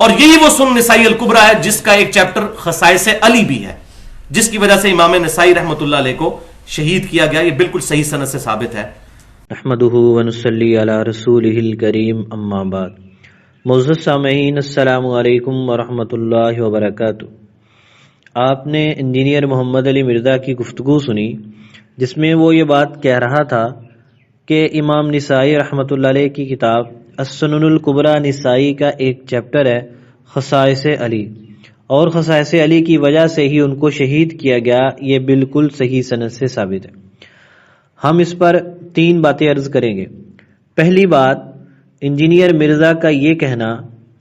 اور یہی وہ سنن نسائی الکبریٰ ہے جس کا ایک چیپٹر خصائص علی بھی ہے، جس کی وجہ سے امام نسائی رحمۃ اللہ علیہ کو شہید کیا گیا. یہ بالکل صحیح سند سے ثابت ہے. نحمدہ ونصلی علی رسولہ الکریم، اما بعد. معزز سامعین، السلام علیکم ورحمۃ اللہ وبرکاتہ. آپ نے انجینئر محمد علی مرزا کی گفتگو سنی جس میں وہ یہ بات کہہ رہا تھا کہ امام نسائی رحمۃ اللہ علیہ کی کتاب السنن الکبریٰ نسائی کا ایک چیپٹر ہے خصائص علی، اور خصائص علی کی وجہ سے ہی ان کو شہید کیا گیا. یہ بالکل صحیح سند سے ثابت ہے. ہم اس پر 3 باتیں عرض کریں گے. پہلی بات، انجینئر مرزا کا یہ کہنا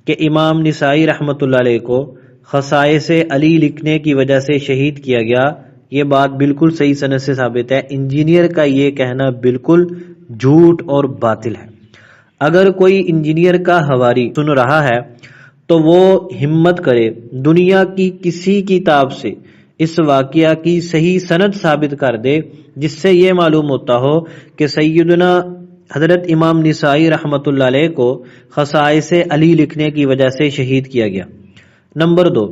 کہ امام نسائی رحمۃ اللہ علیہ کو خصائص علی لکھنے کی وجہ سے شہید کیا گیا، یہ بات بالکل صحیح سند سے ثابت ہے. انجینئر کا یہ کہنا بالکل جھوٹ اور باطل ہے. اگر کوئی انجینئر کا حواری سن رہا ہے تو وہ ہمت کرے دنیا کی کسی کتاب سے اس واقعہ کی صحیح سند ثابت کر دے جس سے یہ معلوم ہوتا ہو کہ سیدنا حضرت امام نسائی رحمۃ اللہ علیہ کو خصائص علی لکھنے کی وجہ سے شہید کیا گیا. نمبر 2،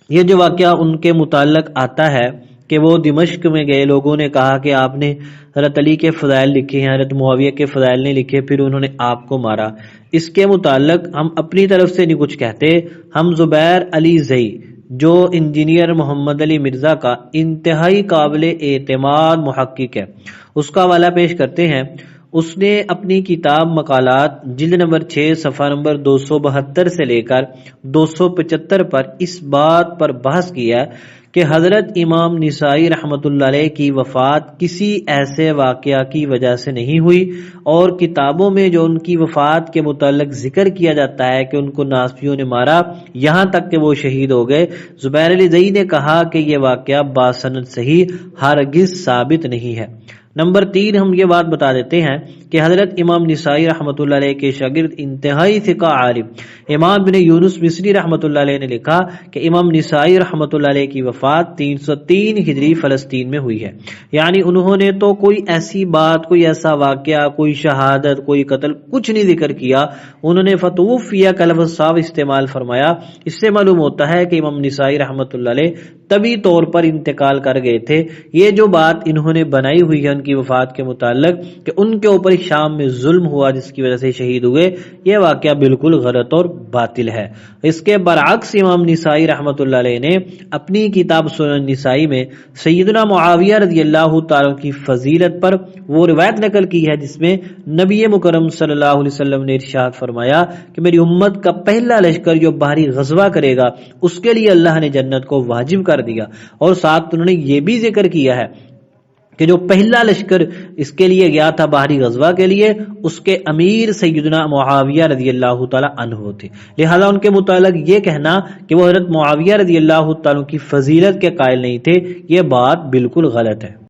یہ جو واقعہ ان کے متعلق آتا ہے کہ وہ دمشق میں گئے، لوگوں نے کہا کہ آپ نے حضرت علی کے فضائل لکھے ہیں، حضرت معاویہ کے فضائل نہیں لکھے، پھر انہوں نے آپ کو مارا. اس کے متعلق ہم اپنی طرف سے نہیں کچھ کہتے. ہم زبیر علی زئی جو انجینئر محمد علی مرزا کا انتہائی قابل اعتماد محقق ہے، اس کا حوالہ پیش کرتے ہیں. اس نے اپنی کتاب مقالات جلد نمبر 6 صفحہ نمبر 272 سے لے کر 275 پر اس بات پر بحث کیا کہ حضرت امام نسائی رحمۃ اللہ علیہ کی وفات کسی ایسے واقعہ کی وجہ سے نہیں ہوئی، اور کتابوں میں جو ان کی وفات کے متعلق ذکر کیا جاتا ہے کہ ان کو ناصفیوں نے مارا یہاں تک کہ وہ شہید ہو گئے. زبیر علی زئی نے کہا کہ یہ واقعہ باسند صحیح ہرگز ثابت نہیں ہے. نمبر 3، ہم یہ بات بتا دیتے ہیں کہ حضرت امام نسائی رحمۃ اللہ علیہ کے شاگرد انتہائی ثقہ عالم امام بن یونس مصری رحمۃ اللہ علیہ نے لکھا کہ امام نسائی رحمۃ اللہ علیہ کی وفات 303 ہجری فلسطین میں ہوئی ہے. یعنی انہوں نے تو کوئی ایسی بات، کوئی ایسا واقعہ، کوئی شہادت، کوئی قتل کچھ نہیں ذکر کیا. انہوں نے فتوفیہ کا لفظ صاف استعمال فرمایا. اس سے معلوم ہوتا ہے کہ امام نسائی رحمۃ اللہ علیہ طبی طور پر انتقال کر گئے تھے. یہ جو بات انہوں نے بنائی ہوئی ہے ان کی وفات کے متعلق کہ ان کے اوپر شام میں ظلم ہوا جس کی وجہ سے شہید ہوئے، یہ واقعہ بالکل غلط اور باطل ہے. اس کے برعکس امام نسائی رحمۃ اللہ علیہ نے اپنی کتاب سنن نسائی میں سیدنا معاویہ رضی اللہ تعالیٰ کی فضیلت پر وہ روایت نقل کی ہے جس میں نبی مکرم صلی اللہ علیہ وسلم نے ارشاد فرمایا کہ میری امت کا پہلا لشکر جو باہری غزوہ کرے گا اس کے لیے اللہ نے جنت کو واجب کر دیا. اور ساتھ انہوں نے یہ بھی ذکر کیا ہے کہ جو پہلا لشکر اس کے لیے گیا تھا باہری غزوہ کے لیے، اس کے امیر سیدنا معاویہ رضی اللہ تعالی عنہ تھے. لہذا ان کے متعلق یہ کہنا کہ وہ حضرت معاویہ رضی اللہ تعالی کی فضیلت کے قائل نہیں تھے، یہ بات بالکل غلط ہے.